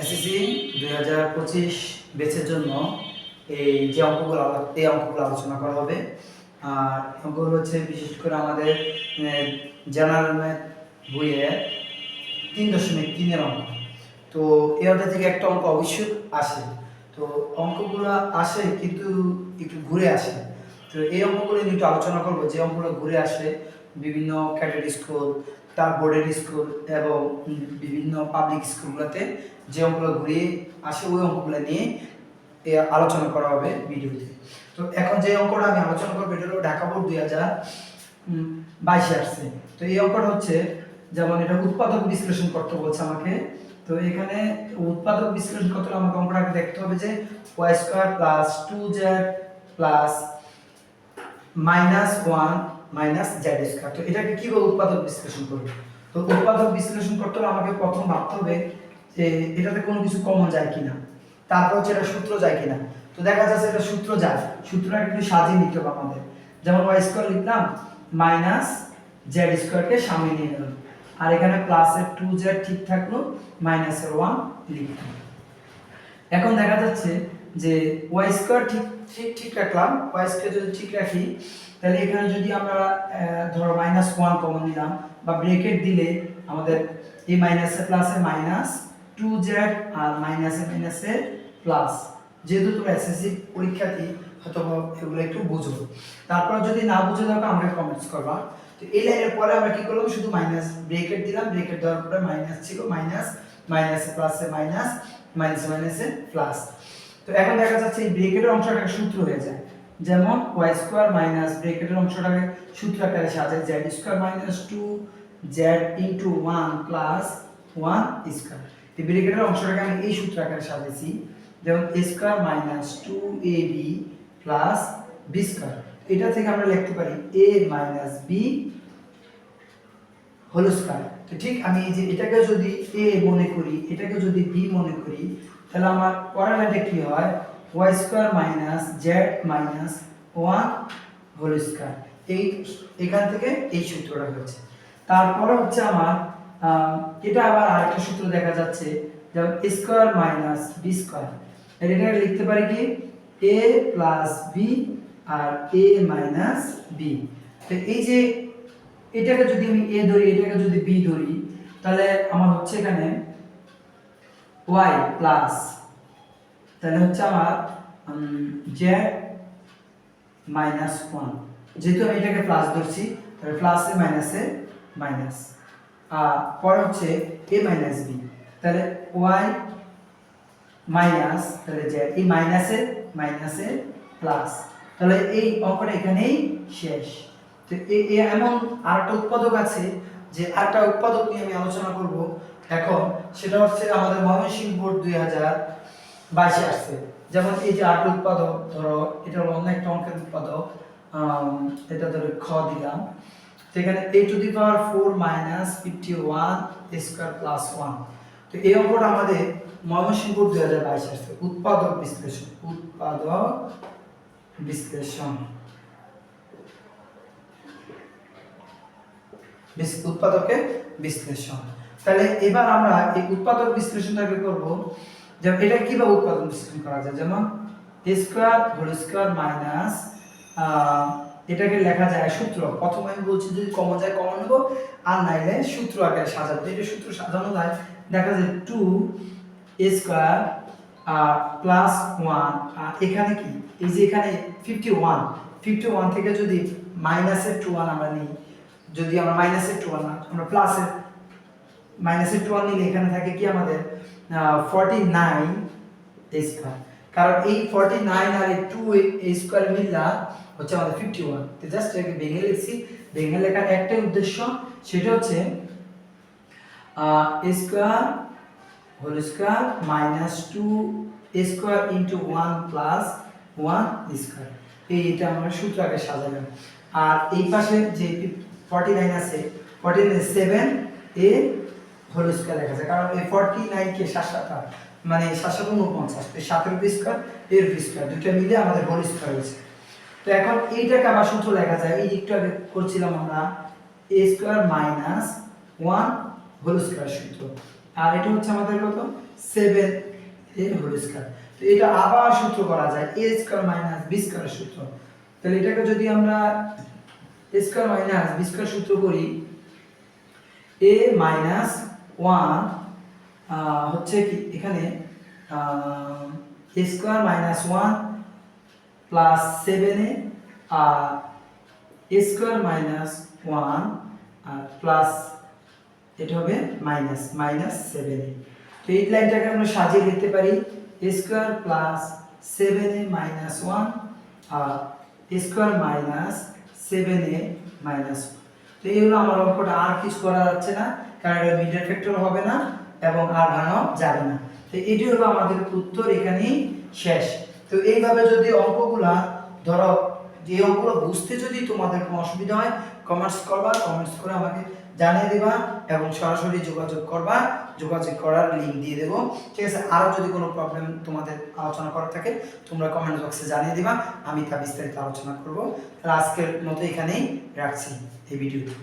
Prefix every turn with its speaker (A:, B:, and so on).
A: SSC 2025 ব্যাচের জন্য এই অঙ্কগুলো আলোচনা করা হবে। আর অঙ্কগুলো হচ্ছে বিশেষ করে আমাদের জেনারেল ম্যাথ বইয়ে 3.3 অঙ্ক। তো এই অধ্যায় থেকে একটা অঙ্ক অবশ্যই আসে। তো অঙ্কগুলো আসে কিন্তু একটু ঘুরে আসে। তো এই অঙ্কগুলো নিয়ে একটু আলোচনা করবো, যে অঙ্কগুলো ঘুরে আসে বিভিন্ন ক্যাডেট স্কুল, তার বোর্ডের স্কুল এবং বিভিন্ন পাবলিক স্কুলগুলোতে যে অঙ্কগুলো ঘুরে আসে ওই অঙ্কগুলো নিয়ে আলোচনা করা হবে ভিডিওতে। তো এখন যে অঙ্কটা আমি আলোচনা করবো এটা হলো ঢাকা বোর্ড 2022 আসছে। তো এই অঙ্কটা হচ্ছে যেমন এটা উৎপাদক বিশ্লেষণ করতে বলছে আমাকে। তো এখানে উৎপাদক বিশ্লেষণ করতে হলে আমাকে অঙ্কটাকে দেখতে হবে যে y square plus 2z plus -1 minus z square. তো এটাকে কিভাবে উৎপাদক বিশ্লেষণ করব? তো উৎপাদক বিশ্লেষণ করতে হলে আমাকে প্রথম ভাবতে হবে যে এটাতে কোনো কিছু কমন যায় কিনা, তারপর হচ্ছে এটা সূত্র যায় কিনা। তো দেখা যাচ্ছে এটা সূত্র যায়, সূত্রটা একটু সাজিয়ে নিতে হবে আমাদের। যেমন y স্কয়ার লিখলাম, মাইনাস z স্কয়ারকে সামনে নিয়ে নিলাম, আর এখানে প্লাসের 2z ঠিক থাকলো, মাইনাসের 1 লিখলাম। এখন দেখা যাচ্ছে যে y স্কয়ার ঠিক রাখলাম। y স্কয়ার যদি ঠিক রাখি তাহলে এখানে যদি আমরা ধরো -1 কমন নিলাম বা ব্র্যাকেট দিলে আমাদের এই মাইনাসে প্লাসে মাইনাস 2z আর মাইনাসে মাইনাসে প্লাস। যেহেতু তোমরা এসএসসি পরীক্ষার্থী হয়তো এগুলো একটু বুঝো, তারপর যদি না বুঝে থাকো আমাকে কমেন্টস করবা। তো এই লাইনের পরে আমরা কি করলাম, শুধু মাইনাস ব্র্যাকেট দিলাম, ব্র্যাকেট দেওয়ার পরে মাইনাস ছিল, মাইনাস মাইনাসে প্লাসে মাইনাস, মাইনাসে মাইনাসে প্লাস। তো এখন দেখা যাচ্ছে এই ব্র্যাকেটের অংশটা সূত্র হয়ে যায়, যেমন y স্কয়ার মাইনাস ব্র্যাকেটের অংশটাকে সূত্র আকারে সাজায় z square minus 2z into 1 plus 1 square. এই ব্র্যাকেটের অংশটাকে আমি এই সূত্র আকারে সাজিয়েছি, যেমন a square minus 2ab plus b square. এটা থেকে আমরা লিখতে পারি a minus b whole square. তো ঠিক আমি এই যে এটাকে যদি a মনে করি, এটাকে যদি b মনে করি, তাহলে আমার পরের লাইনটা কি হয়, y square minus z minus 1 whole square. এই এখান থেকে এই সূত্রটা হচ্ছে। তারপরে হচ্ছে আমার এটা আবার আরেকটা সূত্র দেখা যাচ্ছে, যেমন a square minus b square. এটাকে লিখতে পারি কি a প্লাস b আর a মাইনাস b। তো এই যে এটাকে যদি আমি a ধরি, এটাকে যদি b ধরি, তাহলে আমার হচ্ছে এখানে y প্লাস, তাহলে হচ্ছে আমার z মাইনাস 1। যেহেতু আমি এটাকে প্লাস ধরছি তাহলে প্লাসে মাইনাসে মাইনাস, আর পরে হচ্ছে a মাইনাস b, তাহলে y মাইনাস, তাহলে z এই মাইনাসে মাইনাসে প্লাস। তাহলে এই অঙ্কটা এখানেই শেষ। তো এমন আরেকটা উৎপাদক আছে, যে আরেকটা উৎপাদক নিয়ে আমি আলোচনা করব এখন, সেটা হচ্ছে আমাদের ময়মনসিংহ বোর্ড 2022 আসছে। যেমন এই যে আরেকটা উৎপাদক, ধরো এটা হলো অন্য একটা অঙ্কের উৎপাদক, এটা ধরো খ দিলাম। তো এখানে a to the power 4 minus 51 square plus 1। তো এই অঙ্কটা আমাদের ময়মনসিংহ বোর্ড 2022 আসছে। উৎপাদক বিশ্লেষণ, উৎপাদক বিশ্লেষণ, উৎপাদকের বিশ্লেষণ। তাহলে এবার আমরা এই উৎপাদক বিশ্লেষণটাকে করব, যে এটা কিভাবে উৎপাদক বিশ্লেষণ করা যায়। যেমন a square whole square minus, এটাকে লেখা যায় সূত্র। প্রথমে আমি বলছি যদি কমন যায় কমন নেব, আর নাইলে সূত্র আকারে সাজাবো। এটা সূত্র সাজানো যায়, দেখা যায় 2a স্কয়ার প্লাস 1, আর এখানে কি এই যে এখানে 51 থেকে যদি মাইনাসের 2 আমরা নিই, যদি আমরা মাইনাসের 2 না আমরা প্লাসের মাইনাসের 2 নিলে এখানে থাকে কি আমাদের 49 a স্কয়ার। কারণ এই 49 আর এই 2 a স্কয়ার মিলা হচ্ছে আমাদের 51। তো জাস্ট এটাকে ভেঙে লিখছি। ভেঙে লেখার একটাই উদ্দেশ্য, সেটা হচ্ছে a square whole square minus 2 a square into 1 plus 1 square. এইটা আমরা সূত্র আগে সাজালাম। আর এই পাশে যে 49 আছে, 49 7 a হোল স্কয়ার লেখা যায়, কারণ এই 49 কে 7 মানে 7 49, এই 7 এর স্কয়ার এর স্কয়ার দুটো মিলে আমাদের হোল স্কয়ার হয়েছে। তো এখন এইটাকে আবার সূত্র লেখা যায়, এই একটু আগে করছিলাম আমরা a square minus 1 whole square সূত্র। আর এটা হচ্ছে আমাদের কত 7 এর হোল স্কয়ার। তো এটা আবার সূত্র করা যায় a square minus b square সূত্র। তাহলে এটাকে যদি আমরা a square minus b square সূত্র করি, a মাইনাস 1 হচ্ছে কি এখানে a square minus 1 plus 7a আর a স্কয়ার মাইনাস 1 আর প্লাস এটা হবে মাইনাস 7a। তো এই লাইনটাকে আমরা সাজিয়ে লিখতে পারি a square plus 7a minus 1 আর a square minus 7a minus 1। তো এই হলো আমার অঙ্কটা, আর কিছু করা যাচ্ছে না কারণ এটা মিডল ফ্যাক্টর হবে না এবং আর ভাঙাও যাবে না। তো এটি হলো আমাদের উত্তর, এখানেই শেষ। তো এইভাবে যদি অঙ্কগুলা ধরো, যে অঙ্কগুলো বুঝতে যদি তোমাদের কোনো অসুবিধা হয় কমেন্টস করবা, কমেন্টস করে আমাকে জানিয়ে দেবা এবং সরাসরি যোগাযোগ করবা, যোগাযোগ করার লিংক দিয়ে দেবো, ঠিক আছে। আরও যদি কোনো প্রবলেম তোমাদের আলোচনা করা থাকে তোমরা কমেন্ট বক্সে জানিয়ে দিবা, আমি তা বিস্তারিত আলোচনা করব। তাহলে আজকের মতো এখানেই রাখছি এই ভিডিওটি।